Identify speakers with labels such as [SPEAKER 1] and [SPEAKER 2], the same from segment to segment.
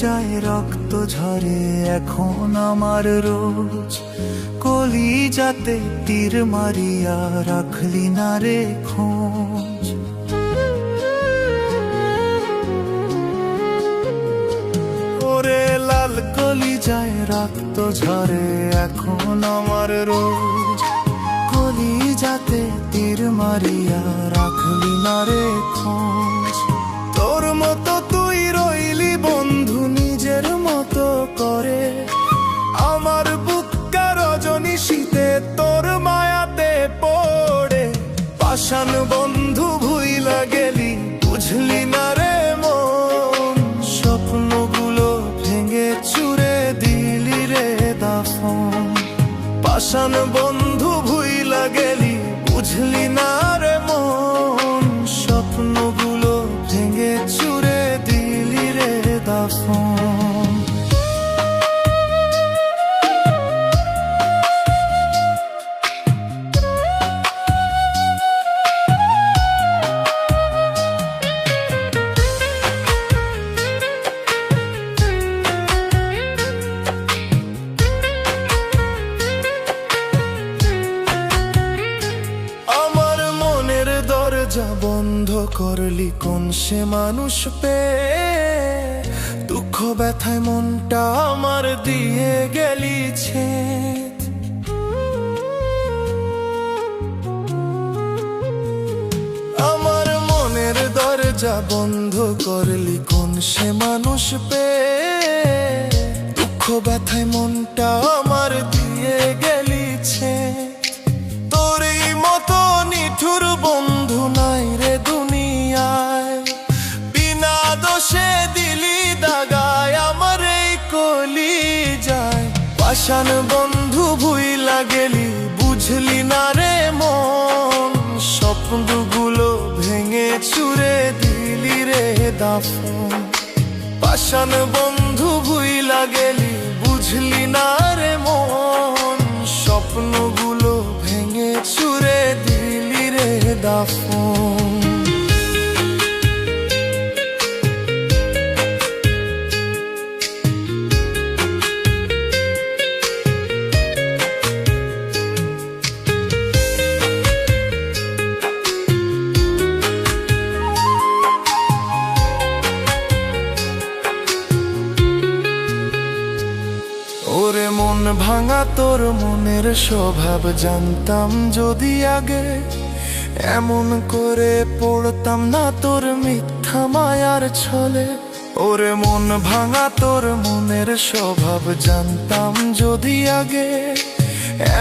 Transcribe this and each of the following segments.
[SPEAKER 1] যায় রক্ত ঝরে এখন আমার রোজ, কলিজাতে তীর মারিয়া রাখলি না রে খোঁজ। ওরে লাল কলিজায় রক্ত ঝরে এখন আমার রোজ, কলিজাতে তীর মারিয়া রাখলি না রে খোঁজ। তোর মতো তুই রইলি বন্ধু নিজের মতো করে, আমার বুকটা রজনী শীতে তোর মায়াতে পড়ে। পাষাণ বন্ধু ভুইলা গেলি বুঝলি না রে মন, স্বপ্নগুলো ভেঙে চুরে দিলি রে দাফন। পাষাণ বন্ধু ভুইলা গেলি বুঝলি না রে মন, স্বপ্নগুলো ভেঙে চুরে দিলি রে দাফন। দরজা বন্ধ করলি কোন সে মানুষ পেয়ে, দুঃখ ব্যথায় মনটা আমার দিয়ে গেলিছে। আমার মনের দরজা বন্ধ করলি কোন সে মানুষ পেয়ে, দুঃখ ব্যথায় মনটা আমার দিয়ে গেলিছে। তোরই মতো নিঠুর বন্ধু নাই রে দুনিয়ায়, বিনা দোষে দিলি দাগায় আমার এই কলিজায়। পাষাণ বন্ধু ভুইলা গেলি বুঝলি না রে মন, স্বপ্নগুলো ভেঙে চুরে দিলি রে দাফন। পাষাণ বন্ধু ভুইলা গেলি বুঝলি না রে মন, স্বপ্নগুলো ভেঙে চুরে দিলি রে দাফন। ওরে মন ভাঙা তোর মনের স্বভাব জানতাম যদি আগে, এমন করে পড়তাম না তোর মিথ্যা মায়ার ছলে। ওরে মন ভাঙা তোর মনের স্বভাব জানতাম যদি আগে,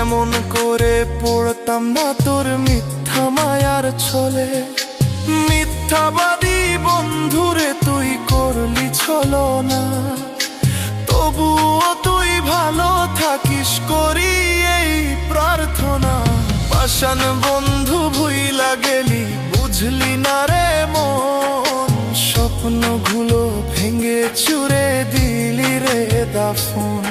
[SPEAKER 1] এমন করে পড়তাম না তোর মিথ্যা মায়ার ছলে। মিথ্যাবাদী বন্ধুরে তুই করলি ছলনা, তবুও তুই ভালো থাকিস করি এই প্রার্থনা। পাষাণ বন্ধু ভুইলা গেলি বুঝলি না রে মন, স্বপ্নগুলো ভেঙে চুরে দিলি রে দাফন।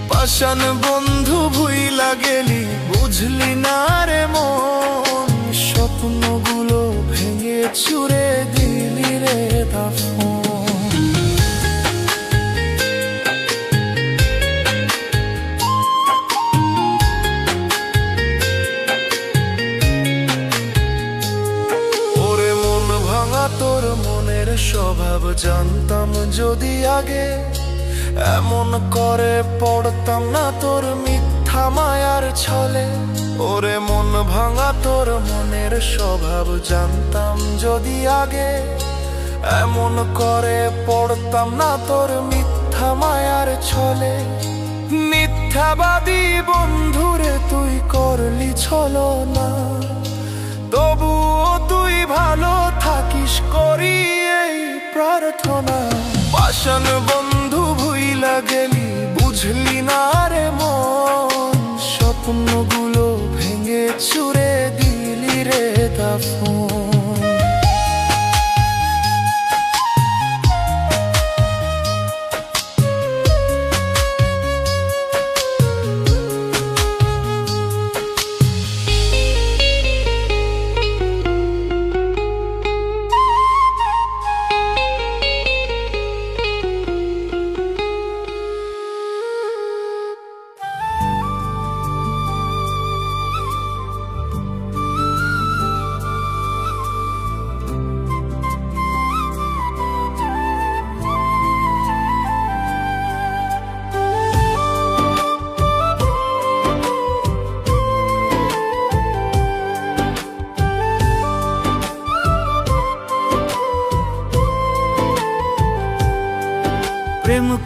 [SPEAKER 1] পাষাণ বন্ধু ভুইলা গেলি বুঝলি না রে মন, স্বপ্নগুলো ভেঙে চুরে দিলি রে দাফন। তোর মনের স্বভাব জানতাম যদি আগে, এমন করে পড়তাম না তোর মিথ্যা মায়ার ছলে। ওরে মন ভাঙা তোর মনের স্বভাব জানতাম যদি আগে, এমন করে পড়তাম না তোর মিথ্যা মায়ার ছলে। মিথ্যাবাদী বন্ধুরে তুই করলি ছলনা, তবুও তুই ভালো থাকিস করি এই প্রার্থনা। পাষাণ বন্ধু ভুইলা গেলি বুঝলি না রে মন, স্বপ্নগুলো ভেঙে চুরে দিলি রে দাফন।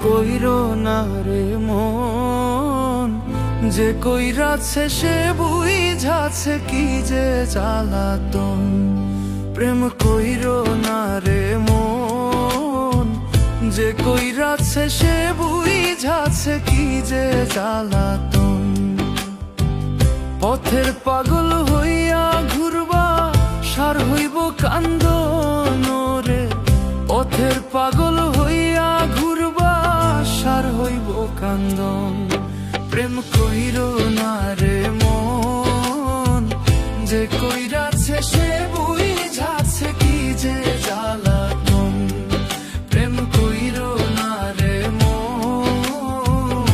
[SPEAKER 1] কইরো না রে মন, যে কইরাছে সে বুঝাছে কি যে জ্বালাতন। প্রেম কইরো না রে মন, যে কইরাছে সে বুঝাছে কি যে জ্বালাতন। পথের পাগল হইয়া ঘুরবা সার হইব কান্দন রে, পথের পাগল হইয়া ঘুরবা সার হইব কান্দন। প্রেম কইরো না রে মন, যে কইরাছে সে বুঝাছে কি যে জ্বালাতন। প্রেম কইরো না রে মন,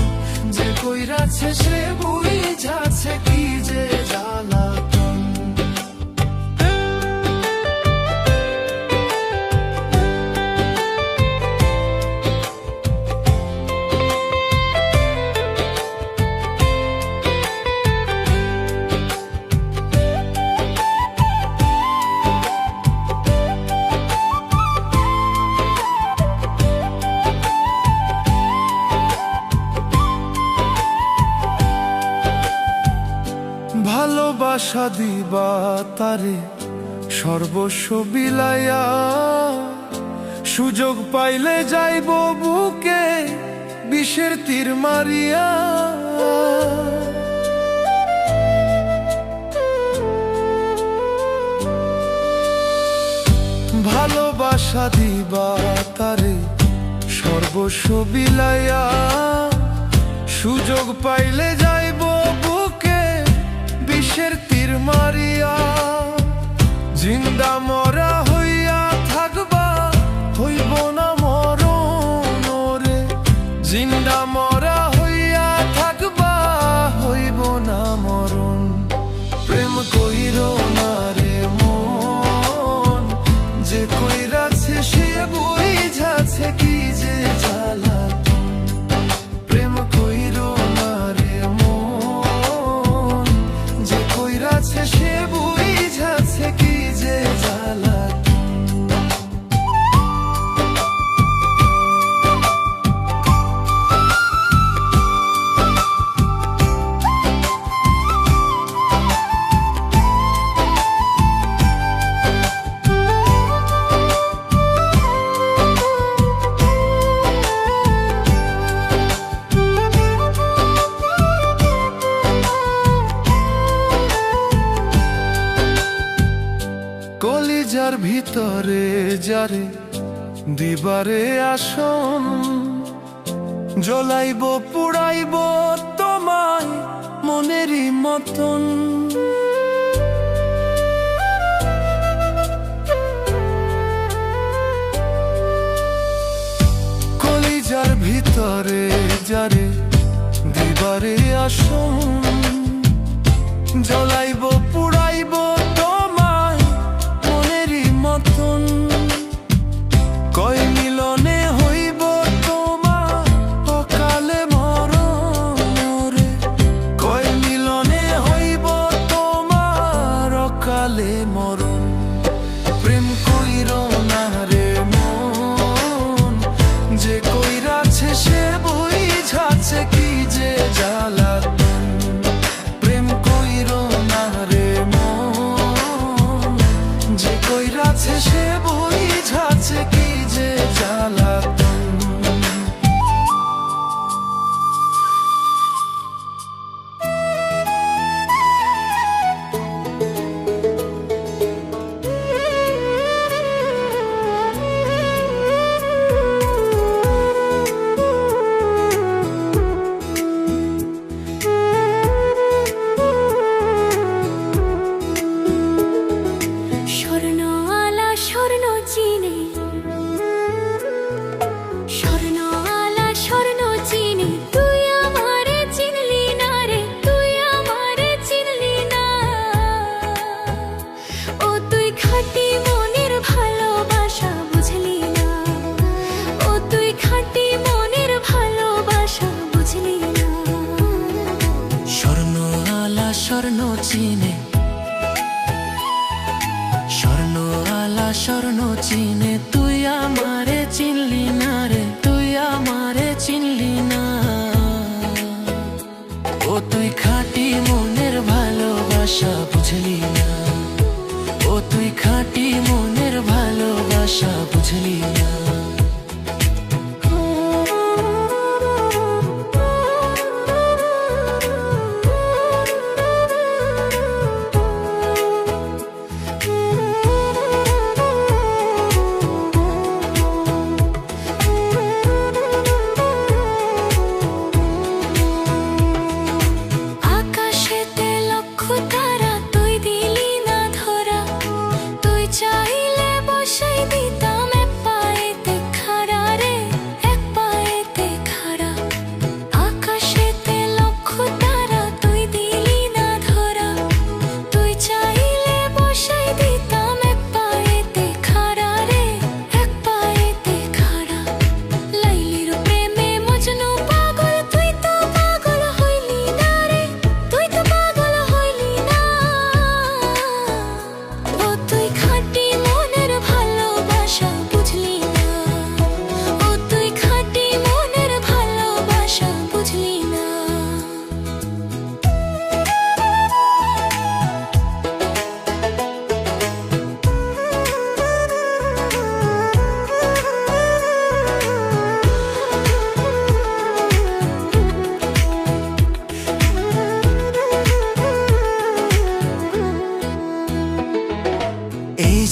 [SPEAKER 1] যে কইরাছে সে বুঝাছে কি যে জ্বালাতন। ভালোবাসা দিবা তারে সর্বস্ব বিলাইয়া, সুযোগ পাইলে যাইব বুকে বিষের তীর মারিয়া। ভালোবাসা দিবা তারে সর্বস্ব বিলাইয়া, সুযোগ পাইলে যাইব বুকে বিষের তীর মারিয়া। জিন্দা মরা হইয়া থাকবা হইব না মরণ রে, জিন্দা মরা হইয়া থাকবা হইব না মরণ। প্রেম কইরো না রে মন, যে কইরাছে সে বুঝাছে কি যে জ্বালাতন। প্রেম কইরো না রে মন, যে কইরাছে সে বুঝাছে কি যে জ্বালাতন। কলিজার ভিতরে যারে দিবারে আসন, জ্বলাইব পুড়াইব তোমায় মনেরই মতন। কলিজার ভিতরে যারে দিবারে আসন, জ্বলাইব পুড়াইব তোমায় মনেরই মতন। কয় মিলনে হইব তোমার অকালে মরণ রে, কয় মিলনে হইব তোমার অকালে মরণ। প্রেম কইরো না রে মন, যে কইরাছে সে বুঝাছে কি যে জ্বালাতন। প্রেম কইরো না রে মন, যে কইরাছে সে বুঝাছে কি যে জ্বালাতন।
[SPEAKER 2] স্বর্ণআলা স্বর্ণ চিনে, স্বর্ণআলা স্বর্ণ চিনে, তুই আমারে চিনলি না রে, তুই আমারে চিনলি না। ও তুই খাঁটি মনের ভালোবাসা বুঝলি না, ও তুই খাঁটি মনের ভালোবাসা বুঝলি না।
[SPEAKER 3] স্বর্ণআলা স্বর্ণ চিনে, স্বর্ণআলা স্বর্ণ চিনে, তুই আমারে চিনলি না রে, তুই আমারে ও তুই খাঁটি মনের ভালোবাসা বুঝলি না, ও তুই খাঁটি মনের ভালোবাসা বুঝলি না।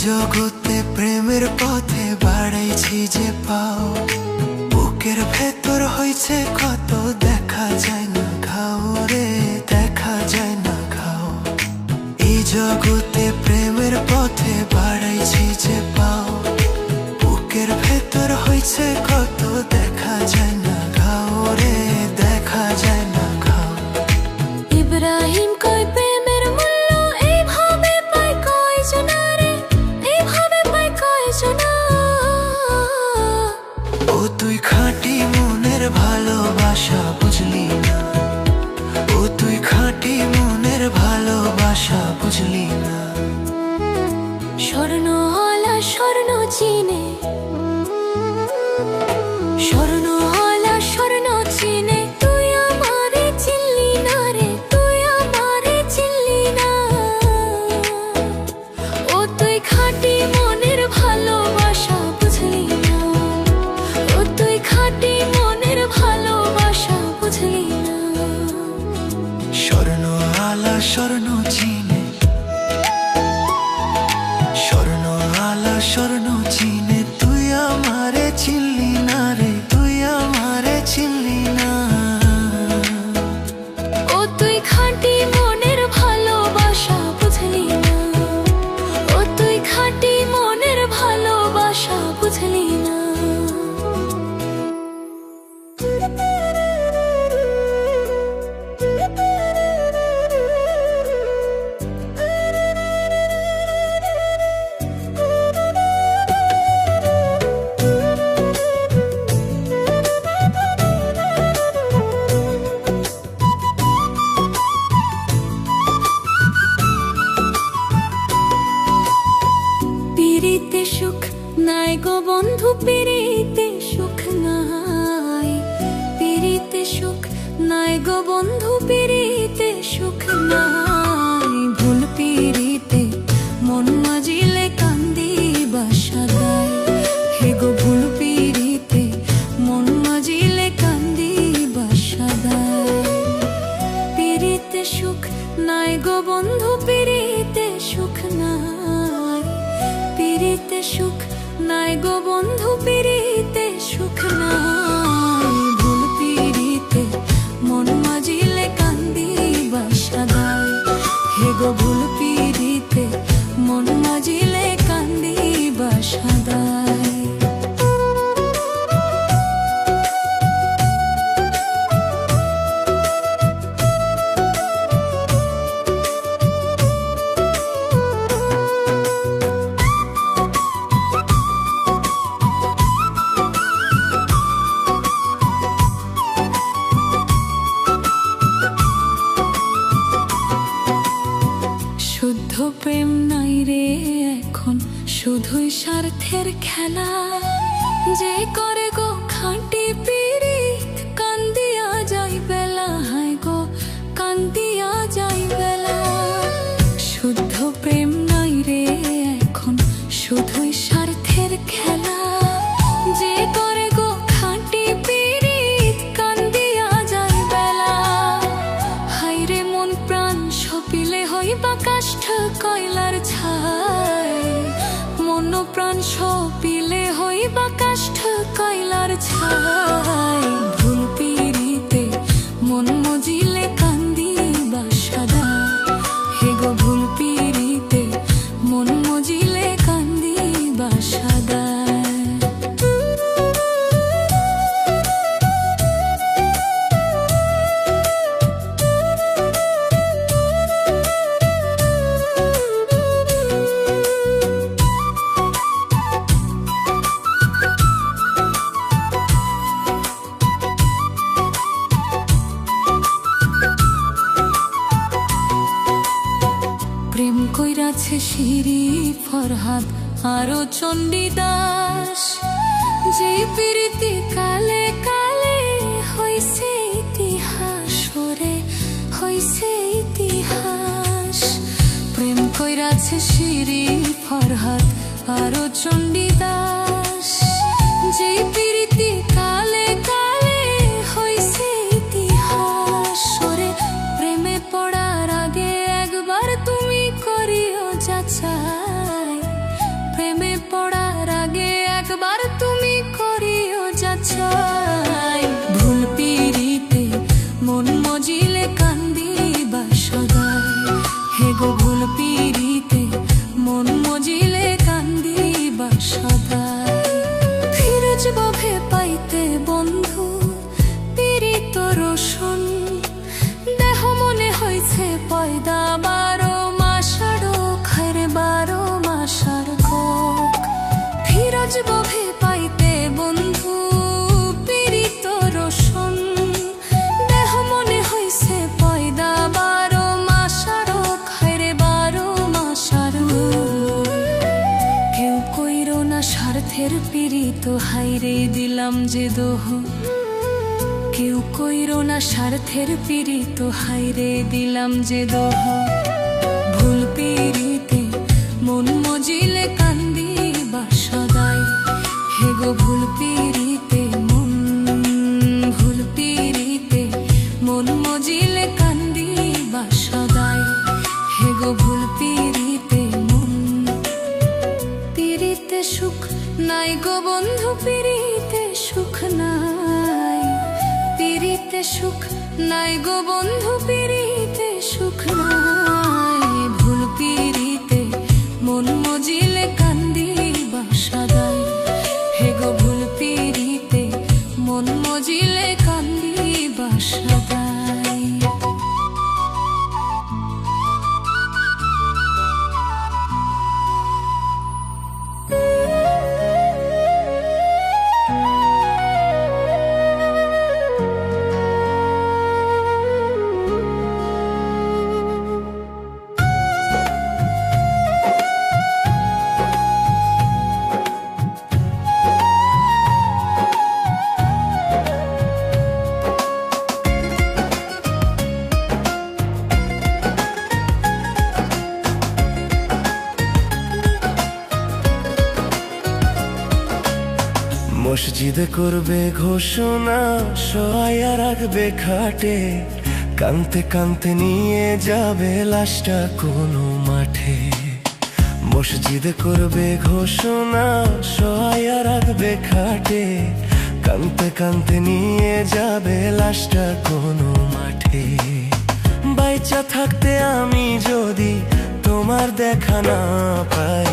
[SPEAKER 1] জগতে প্রেমের পথে বাড়াইছি যে পাও, বুকের ভেতর হইছে কত দেখা যায় না ঘাও রে, দেখা যায় না ঘাও। এই জগতে প্রেমের পথে বাড়াইছি যে পাও, বুকের ভেতর হইছে কত দেখা যায় না ঘাও রে, দেখা যায় না ঘাও।
[SPEAKER 2] ইব্রাহিম কয় প্রেমের মূল্য এইভাবে পায় কয়জনা রে, এইভাবে পায় কয়জনা।
[SPEAKER 1] ও তুই খাঁটি মনের ভালোবাসা বুঝলি না, ও তুই খাঁটি মনের ভালোবাসা বুঝলি না।
[SPEAKER 2] স্বর্ণওয়ালা স্বর্ণ চিনে, স্বর্ণওয়ালা স্বর্ণ চিনে, তুই আমারে চিনলি না রে, তুই আমারে চিনলি না। ও তুই খাঁটি মনের ভালোবাসা বুঝলি না, ও তুই খাঁটি মনের ভালোবাসা বুঝলি না।
[SPEAKER 1] স্বর্ণওয়ালা স্বর্ণ চিনে, স্বর্ণওয়ালা স্বর্ণ চিনে, তুই আমারে চিনলি না রে, তুই আমারে চিনলি না।
[SPEAKER 2] ও তুই খাঁটি মনের ভালোবাসা বুঝলি না, ও তুই খাঁটি মনের ভালোবাসা বুঝলি না। পিরিতে সুখ নাই গো বন্ধু, পিরিতে সুখ নাই, পিরিতে সুখ নাই গো বন্ধু, পিরিতে সুখ নাই। ভুল পিরিতে মন মাজিলে কান্দি বাসা গায়, হে গো ভুল পিরিতে মন মাজিলে কান্দি বাসা গায়। পিরিতে সুখ নাই গো বন্ধু, পিরিতে সুখ নাই, পিরিতে সুখ নাই গো বন্ধু, পিরিতে সুখ নাই। ভুল পিরিতে মন মাজিলে কান্দি বাসা গায়, হে গো ভুল পিরিতে মন মাজিলে কান্দি বাসা গায়। শুদ্ধ প্রেম নাই রে এখন, শুধুই স্বার্থের খেলা। যে করে গো খাঁটি পিরিত, কান্দিয়া যাই বেলা, হায় গো কান্দিয়া যাই বেলা। শুদ্ধ প্রেম নাই রে এখন, শুধুই স্বার্থের খেলা। যে করে গো খাঁটি পীড়িত, কান্দিয়া যাই বেলা। হায়রে মন প্রাণ সপিলে হইবা কাষ্ঠ কয়লার ছাই। মন প্রাণ সপিলে হইবা কাষ্ঠ কয়লার ছাই। ভুল পীড়িতে মন মজিলে কান্দিবা সদা। হে গো ভুল পীড়িতে মন মজিলে কান্দিবা সদা। প্রেম কইরাছে শিরি ফরহাদ আরো চণ্ডীদাস। যে প্রীতি কালে কালে হইছে ইতিহাস, ওরে হইছে ইতিহাস। প্রেম কইরাছে শিরি ফরহাদ আরো চণ্ডীদাস। যে প্রীতি কালে কালে হইছে ইতিহাস, ওরে প্রেমে পড়ার আগে একবার তুমি করিও যাচাই। প্রেমে পড়ার আগে একবার তুমি করিও যাচাই। ভুল পীড়িতে মন মজিলে কান্দিবা সদাই। হে গো ভুল পীড়িতে মন মজিলে কান্দিবা সদাই। ফিরজ বভে পাইতে বন্ধু পীড়িত রোশন। দেহ মনে হইছে পয়দা 12 মাসার খায়রে 12 মাসার কোক। ফিরজ বভে পাইতে বন্ধু পীড়িত রোশন। দেহ মনে হইছে পয়দা 12 মাসার খায়রে 12 মাসার কোক। কেউ কইরো না স্বার্থের পীড়িত, হাইরে দিলাম যে দোহ। কেউ কইরো না স্বার্থের পীড়িত, হাইরে দিলাম যে দোহ। ভুল পীড়িতে মন মজিলে কান্দিবা সদাই। হে গো ভুল পীড়িতে ভুল পীড়িতে মন মজিলে কান্দিবা সদাই। হে গো ভুল পীড়িতে পীড়িতে সুখ নাই গো বন্ধু, পীড়িতে সুখ নাই। পীড়িতে সুখ নাই গো বন্ধু, পীড়িতে সুখ নাই। ভুল পীড়িতে মন মজিলে কান্দিবা সদাই। হে গো ভুল পীড়িতে মন মজিলে কান্দিবা সদাই।
[SPEAKER 1] মসজিদ করবে ঘোষণা, সহায়া রাখবে খাটে। কানতে কানতে নিয়ে যাবে লাশটা কোনো মাঠে। মসজিদ করবে ঘোষণা, সহায়া রাখবে খাটে। কানতে কানতে নিয়ে যাবে লাশটা কোনো মাঠে। বাইচা থাকতে আমি যদি তোমার দেখা না পাই,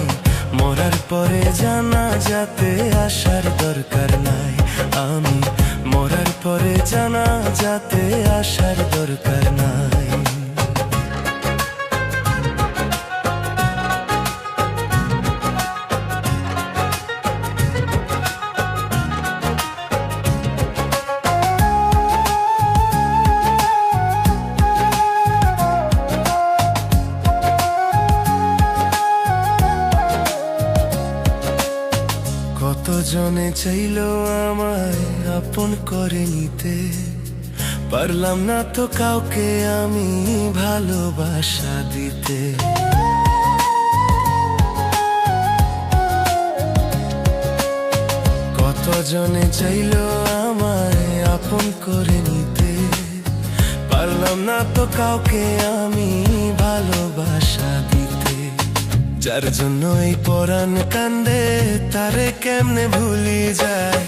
[SPEAKER 1] মরার পরে জানা যাতে আসার দরকার নাই। আমি মরার পরে জানা যাতে আসার দরকার নাই। কতজনে চাইলো আমায় আপন করে নিতে, পারলাম না তো কাউকে আমি ভালোবাসা দিতে। কতজনে চাইলো আমায় আপন করে নিতে, পারলাম না তো কাউকে আমি ভালোবাসা দিতে। যার জন্য এই পরাণ কান্দে তারে কেমনে ভুলি যায়,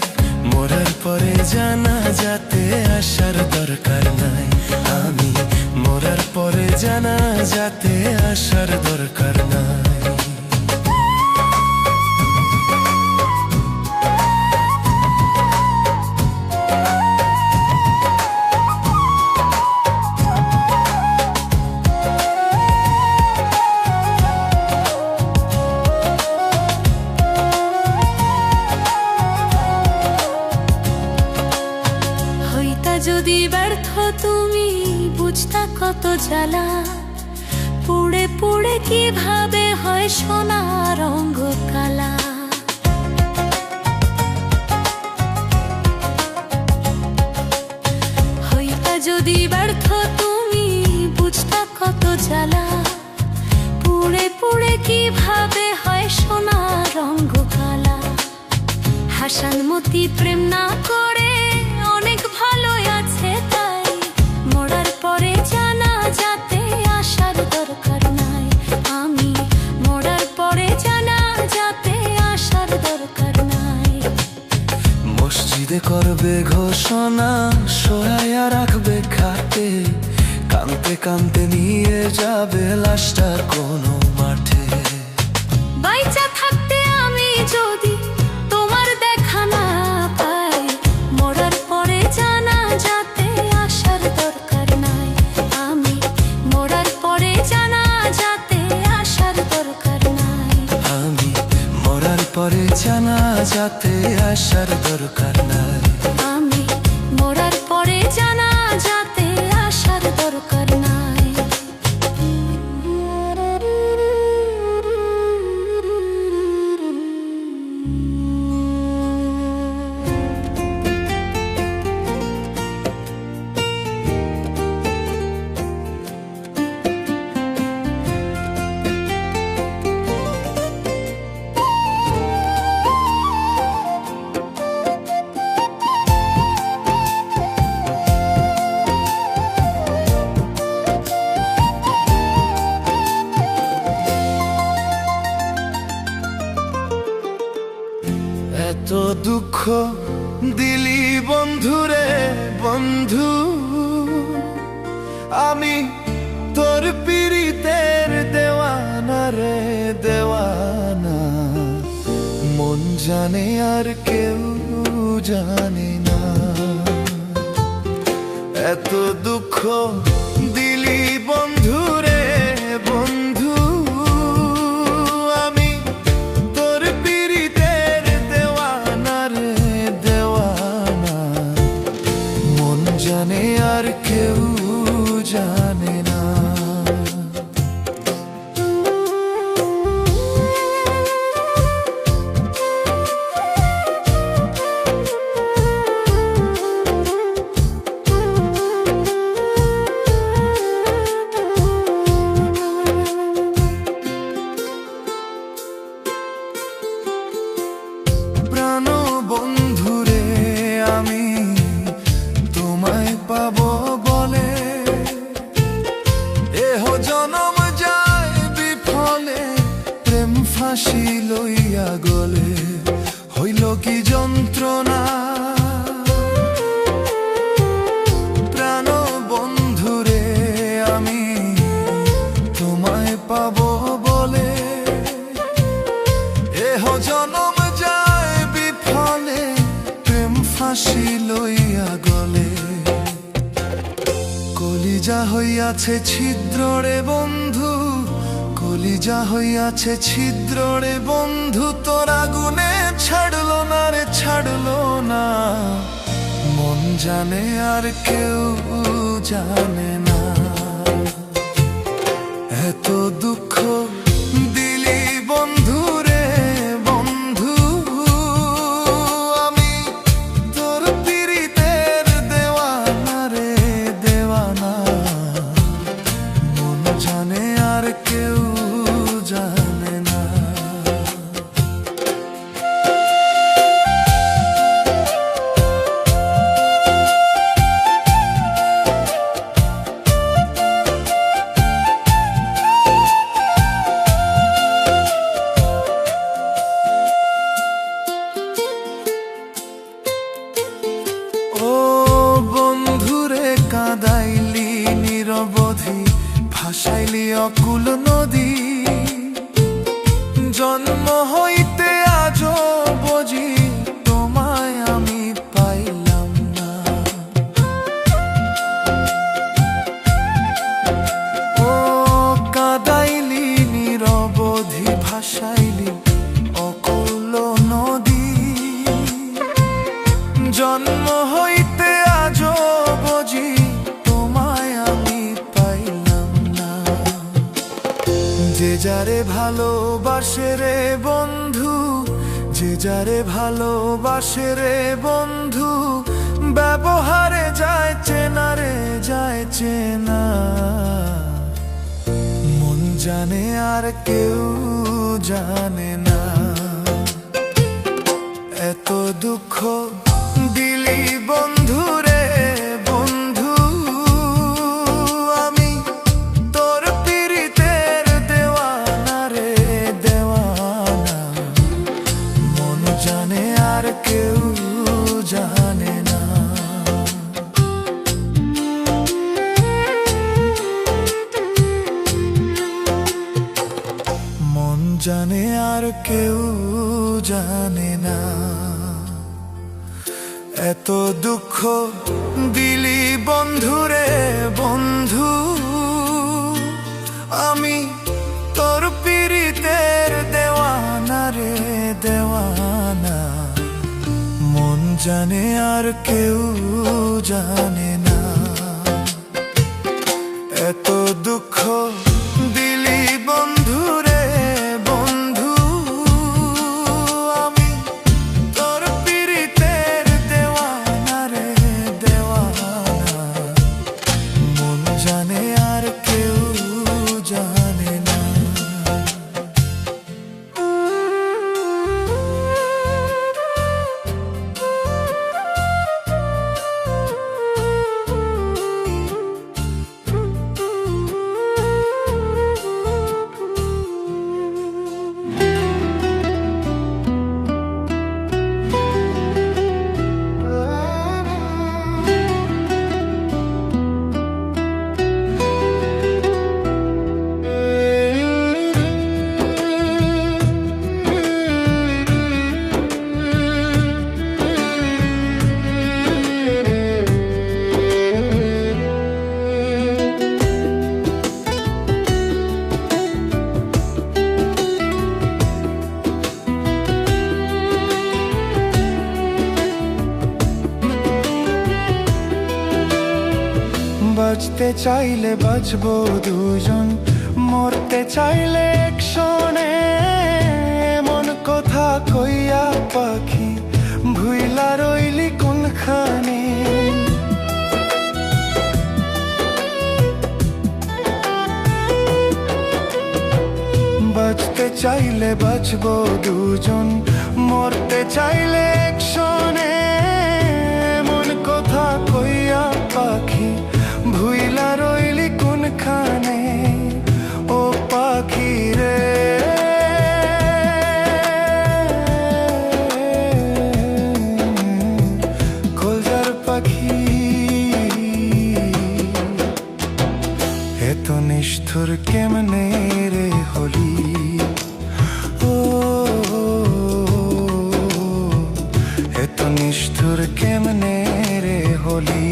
[SPEAKER 1] মরার পরে জানা যাতে আসার দরকার নাই। আমি মরার পরে জানা যাতে আসার দরকার নাই।
[SPEAKER 2] যদি ব্যর্থ তুমি বুঝতা কত জ্বালা, পুড়ে পুড়ে কিভাবে হয় সোনা রঙ কালা। হইতা যদি ব্যর্থ তুমি বুঝতা কত জ্বালা, পুড়ে পুড়ে কিভাবে হয় সোনা রঙ কালা। হাসানমতি প্রেম না করে অনেক ভালোই আছে, তাই মরার পরে জানা যাতে আসার দরকার নাই। আমি মরার পরে জানা যাতে আসার দরকার নাই।
[SPEAKER 1] মসজিদে করবে ঘোষণা, শোয়াইয়া রাখবে খাটে, কানতে কানতে নিয়ে যাবে লাশটা কোনো মাঠে।
[SPEAKER 2] বাইচা থাকতে আমি যদি তোমার দেখা না পাই, মরার পরে জানা যাতে আসার দরকার নাই। আমি মরার পরে জানা যাতে আসার দরকার নাই।
[SPEAKER 1] আমি মরার পরে জানা যাতে আসার দরকার নাই।
[SPEAKER 2] আমি মরার পরে জানা যাতে আসার দরকার নাই।
[SPEAKER 1] এত দুঃখ দিলি বন্ধুরে বন্ধু, আমি তোর পীড়িতের দেওয়ানা রে দেওয়ানা। মন জানে আর কেউ জানে না, এত দুঃখ দিলি বন্ধুরে বন্ধু, আমি তোর পীড়িতের দেওয়ানা রে দেওয়ানা। মন জানে আর কেউ জানে না। প্রাণ বন্ধুরে আমি তোমায় পাবো বলে, এহ জনম যায় বিফলে, প্রেম ফাঁসি লইয়া গলে, হইল কি যন্ত্রণা। প্রাণ বন্ধুরে আমি তোমায় পাবো বলে, এহ জনম যায় বিফলে, প্রেম ফাঁসি লইয়া গলে। কলিজা হইয়াছে ছিদ্র রে বন্ধু, কলিজা হইয়াছে ছিদ্র রে বন্ধু, তোর আগুনে ছাড়লো না রে ছাড়লো না। মন জানে আর কেউ জানে না, এত দুঃখ দিলি বন্ধু রে বন্ধু, আমি তোর পীড়িতের দেওয়ানা রে নিরবধি ভাসাইলি অকুল নদী। জন্ম হইতে আজও বুঝি তোমায় আমি পাইলাম না। ও কাঁদাইলি নিরবধি ভাসাইলি অকুল নদী। জন্ম হইতে আজও বুঝি তোমায় আমি পাইলাম না। যে যারে ভালোবাসে রে বন্ধু, যে যারে ভালোবাসে রে বন্ধু, ব্যবহারে যায় চেনা রে যায় চেনা। মন জানে আর কেউ জানে না। এত দুঃখ দিলি বন্ধু রে বন্ধু, আমি তোর পীড়িতের দেওয়ানা রে দেওয়ানা। মন জানে আর কেউ জানে না। মন জানে আর কেউ জানে না। এত দুঃখ দিলি বন্ধু রে বন্ধু, আমি তোর পীড়িতের দেওয়ানা রে দেওয়ানা। মন জানে আর কেউ জানে না। এত দুঃখ দিলি বন্ধু রে বন্ধু, আমি তোর পীড়িতের দেওয়ানা রে দেওয়ানা। মন জানে আর কেউ জানে না। বাঁচতে চাইলে বাঁচবো দুজন, মরতে চাইলে একশনে। মন কথা কইয়া পাখি ভুইলা রইলি কোনখানে। বাঁচতে চাইলে বাঁচবো দুজন, মরতে চাইলে একশনে। মন কথা কইয়া পাখি ভুইলা রইলি কোনখানে। ও পাখি রে কলজার পাখি, এত নিষ্ঠুর কেমনে রে হলি। ও এত নিষ্ঠুর কেমনে রে হলি।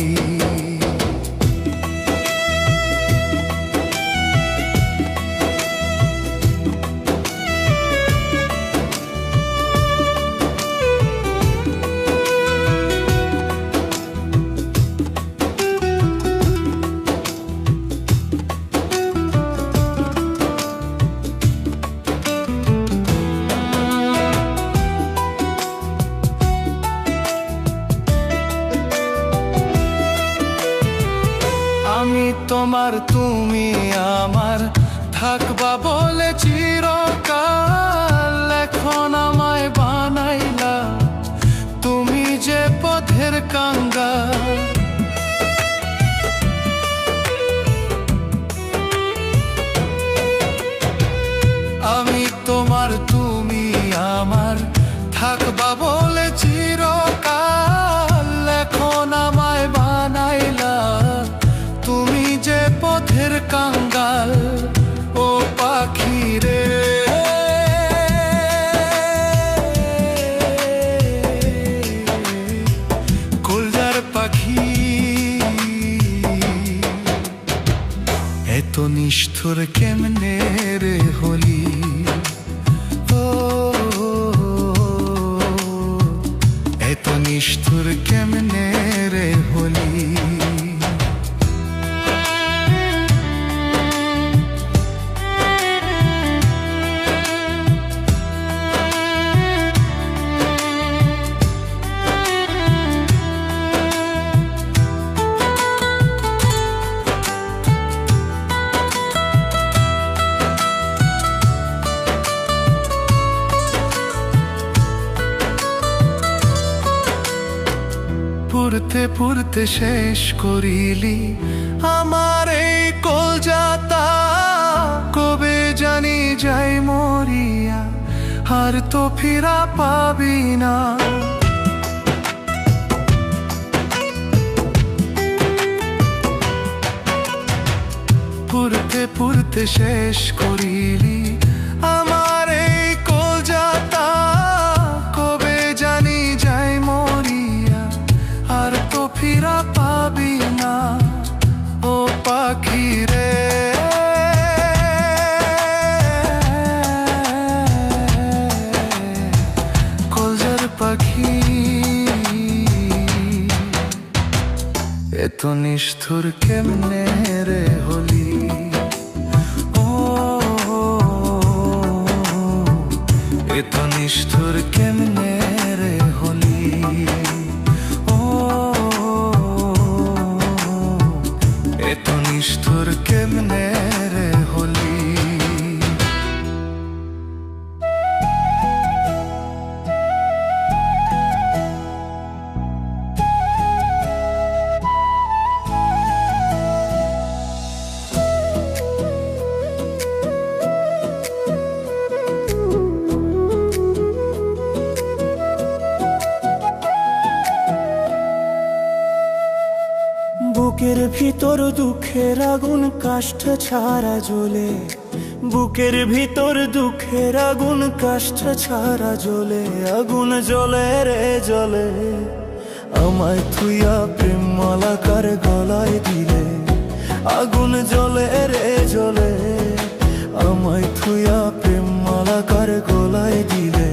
[SPEAKER 1] আমি তোমার তুমি আমার, থাকবা বলে চিরকাল। এখন আমায় বানাইলা তুমি যে পথের কাঙ্গাল। আমি তোমার তুমি আমার, থাকবা বলে চিরকাল। এখন আমায় বানাইলা তুমি যে পথের কাঙ্গাল ও পাখি রে, কলজার পাখি। এত নিষ্ঠুর কেমনে রে হলি, ও এত নিষ্ঠুর কেমনে রে হলি। পুরতে পুরতে শেষ করিলি আমার এই কলজাতা, কবে জানি যাই মরিয়া আর তো ফিরা পাবি না। পুরতে পুরতে শেষ করিলি আমার এই কলজাতা, কবে জানি যাই মরিয়া আর তো ফিরা পাবি না। ও পাখি রে, কলজার পাখি। এত নিষ্ঠুর কেমনে রে হলি, ও এত নিষ্ঠুর কেমনে রে হলি, ও এত নিষ্ঠুর কেমনে রে হলি।
[SPEAKER 4] বুকের ভিতর দুঃখের আগুন কাষ্ঠ ছাড়া জ্বলে, বুকের ভিতর দুঃখের আগুন কাষ্ঠ ছাড়া জ্বলে। আগুন জ্বলে রে জ্বলে, আমায় থুইয়া প্রেম মালাকার গলায় দিলে। আগুন জ্বলে রে জ্বলে, আমায় থুইয়া প্রেম মালাকার গলায় দিলে।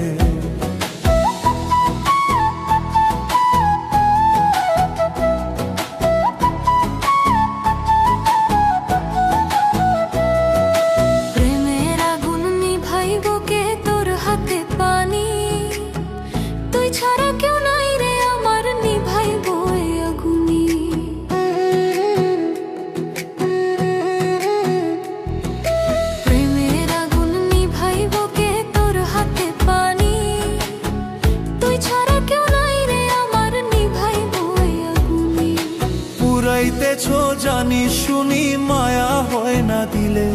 [SPEAKER 4] পুরাইতেছো জানি শুনি মায়া হয় না দিলে,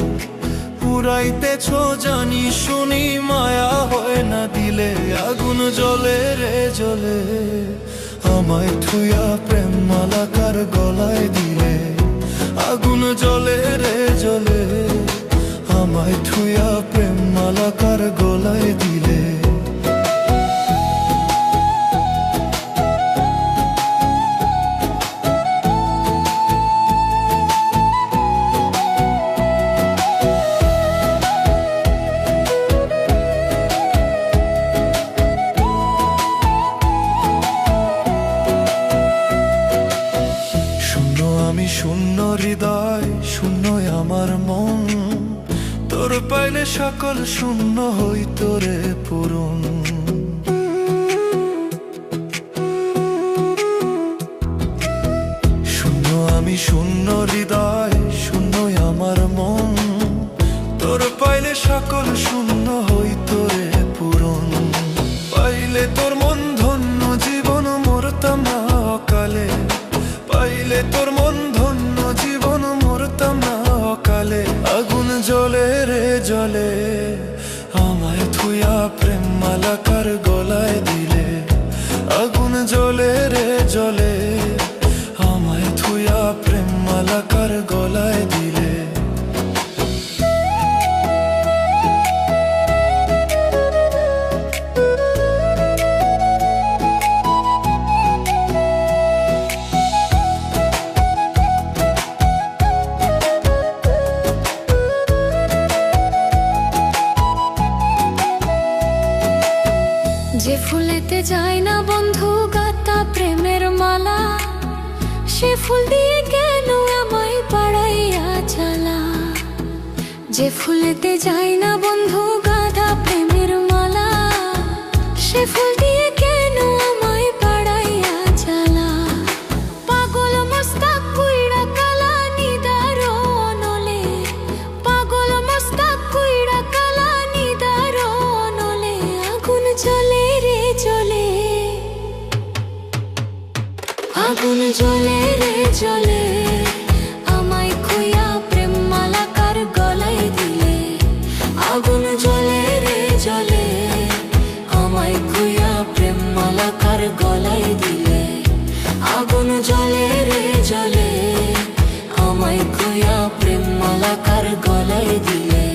[SPEAKER 4] পুরাইতেছো জানি শুনি মায়া হয় না দিলে। আগুন জ্বলে রে জ্বলে, আমায় থুইয়া প্রেম মালাকার গলায় দিলে। আগুন জ্বলে রে জ্বলে, আমায় থুইয়া প্রেম মালাকার গলায় দিলে। আমি শূন্য হৃদয়, শূন্যই আমার মন, তোর পাইলে সকল শূন্য হইত রে পূরণ। শূন্য আমি শূন্য হৃদয়, শূন্যই আমার মন, তোর পাইলে সকল শূন্য হইত রে পূরণ। পাইলে তোর মন ধন্য জীবন মরতাম না অকালে, পাইলে তোর মন ধন্য জীবন মরতাম না অকালে। আগুন জ্বলে রে জ্বলে, আমায় থুইয়া প্রেম মালাকার গলায় দিলে। আগুন জ্বলে রে জ্বলে, আমায় থুইয়া প্রেম মালাকার গলায় দিলে।
[SPEAKER 2] ফুলেতে যায় না বন্ধু গাতা প্রেমের মালা, সে ফুল দিয়ে কেন আমায় বাড়াইয়া জ্বালা। যে ফুলেতে যায় না বন্ধু গাধা প্রেমের মালা, সে ফুল দিয়ে কেন আমায় বাড়াইয়া জ্বালা। পাগল মস্তাক কুইড়া কালা নিদার অনলে, পাগল মস্তাক কুইড়া কালা নিদার অনলে, আগুন জ্বলে রে জ্বলে, আগুন জ্বলে রে জ্বলে, আমায় খুইয়া প্রেম মালা কার গলায় দিলে। আগুন জ্বলে রে জ্বলে, আমায় খুইয়া প্রেম মালা কার গলায় দিলে। আগুন জ্বলে রে জ্বলে, আমায় খুইয়া প্রেম মালা কার গলায় দিলে।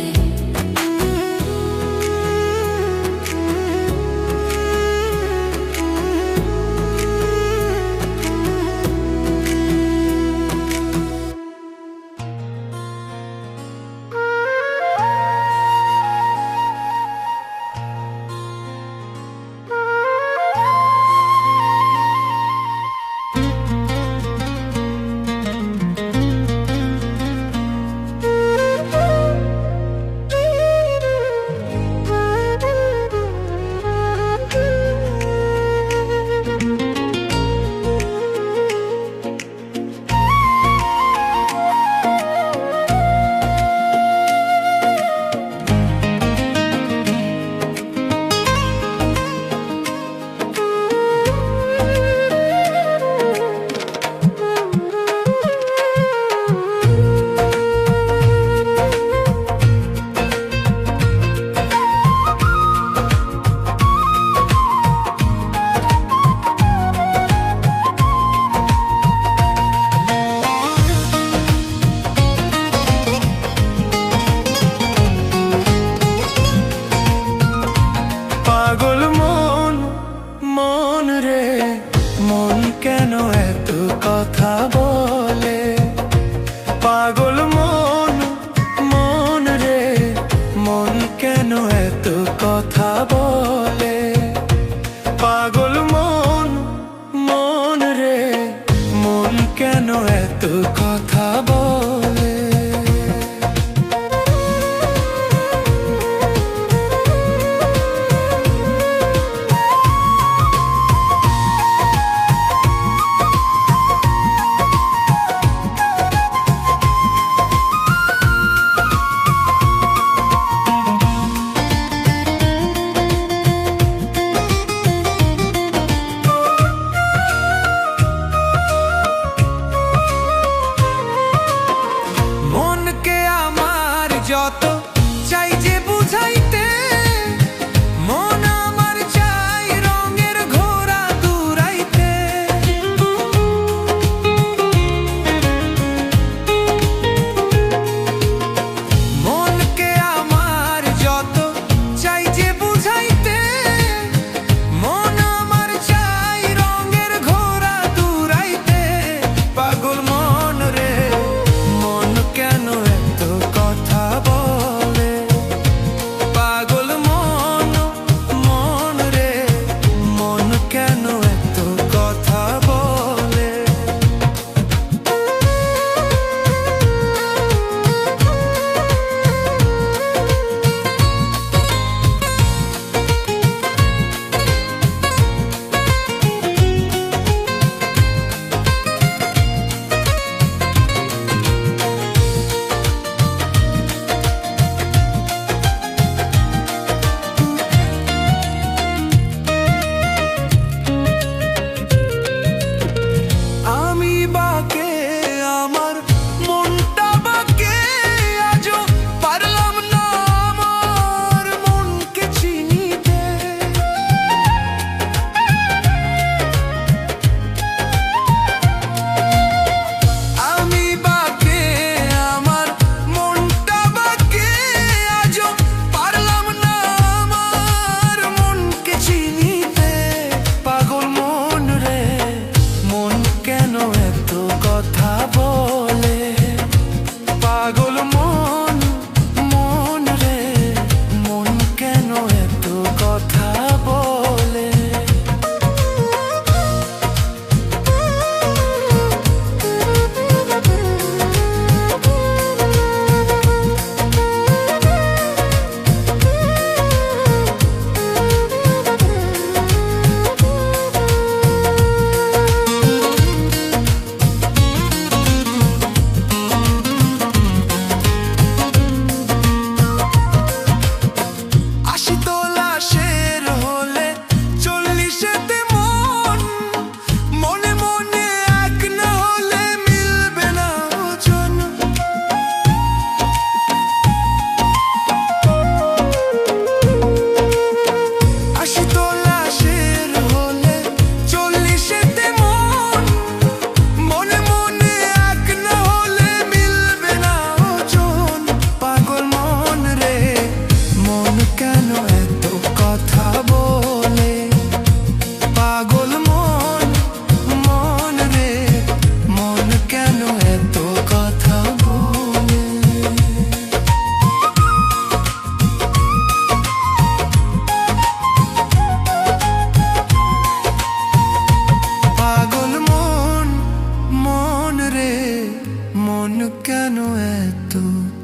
[SPEAKER 1] পাগল মন মন রে মন কেন এত কথা বলে। পাগল মন মন রে মন কেন এত কথা বলে। পাগল মন মন রে মন কেন এত কথা বলে। মনকে আমার যত চাই যে বুঝাইতে, মন আমার চাই রঙের ঘোড়া দূরাইতে। মনকে আমার যত চাই যে বুঝাইতে, মন আমার চাই রঙের ঘোড়া দূরাইতে। পাগল মন রে মন কেন এত কথা বলে।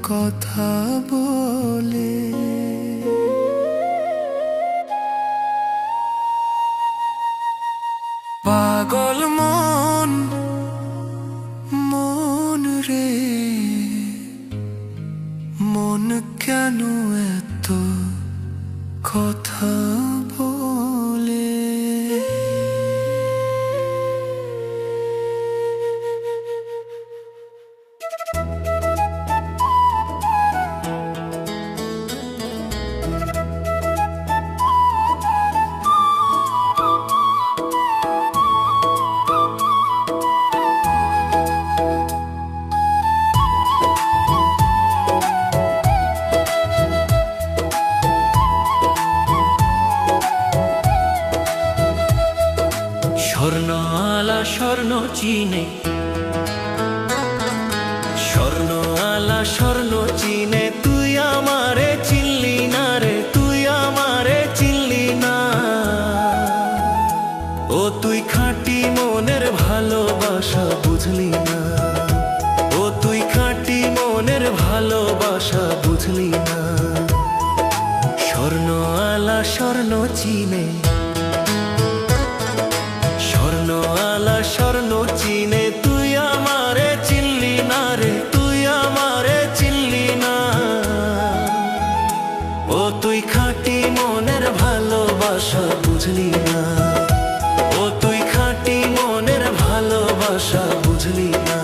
[SPEAKER 1] কথা বলে। পাগল মন, মন রে মন কেন এত কথা বলে।
[SPEAKER 3] স্বর্ণ আলা স্বর্ণ চিনে, স্বর্ণ আলা স্বর্ণ চিনে, তুই আমারে চিনলি না রে, তুই আমারে চিনলি না। ও তুই খাঁটি মনের ভালোবাসা বুঝলি না, ও তুই খাঁটি মনের ভালোবাসা বুঝলি না। স্বর্ণ আলা স্বর্ণ চিনে, স্বর্ণ আলা স্বর্ণ চিনে, তুই আমারে চিনলি না রে, তুই আমারে চিনলি না। ও তুই খাঁটি মনের ভালোবাসা বুঝলি না, ও তুই খাঁটি মনের ভালোবাসা বুঝলি না।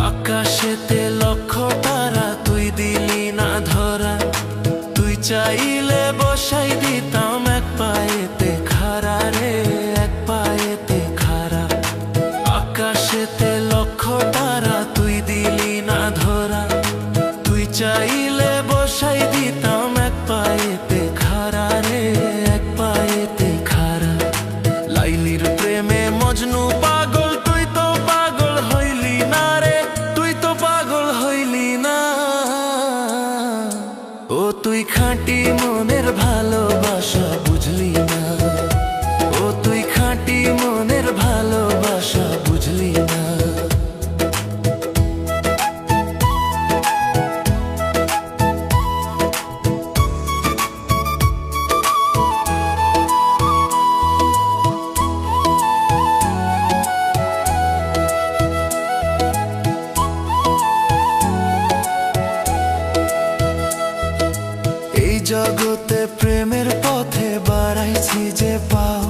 [SPEAKER 3] আকাশেতে লক্ষ তারা, তুই দিলি না ধরা, তুই চাইলে বসাই দিতাম এক পায়েতে খাড়া রে, এক পায়েতে খাড়া। আকাশেতে লক্ষ তারা, তুই দিলি না ধরা, তুই চাইলে বসাই দিতাম এক পায়েতে খাড়া রে, এক পায়েতে খাড়া। লাইলির প্রেমে মজনু পাগল, তুই তো পাগল হইলি না রে, তুই তো পাগল হইলি না। ও তুই খাঁটি মনের ভালোবাসা বুঝলি না, ও তুই খাঁটি মনের ভালোবাসা বুঝলি না।
[SPEAKER 1] জগতে প্রেমের পথে বাড়াইছি যে পাও,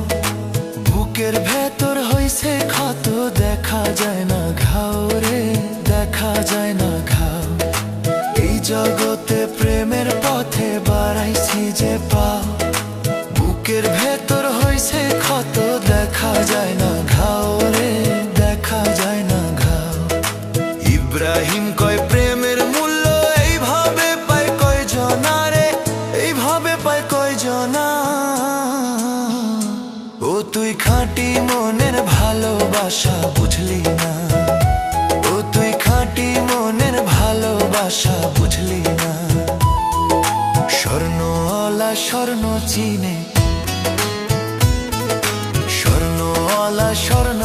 [SPEAKER 1] বুকের ভেতর হইছে ক্ষত, দেখা যায় না ঘাও রে, দেখা যায় না ঘাও। এই জগতে প্রেমের পথে বাড়াইছি যে পাও, বুকের ভেতর হইছে ক্ষত, দেখা যায় না ঘাও রে, দেখা যায় না ঘাও। ইব্রাহিম কয় প্রেমের মূল্য এইভাবে পায় কয়জনা রে, এইভাবে পায় কয়জনা। ও তুই খাঁটি মনের ভালোবাসা বুঝলি না, ও তুই খাঁটি মনের ভালোবাসা বুঝলি না। স্বর্ণ আলা স্বর্ণ চিনে, স্বর্ণ আলা স্বর্ণ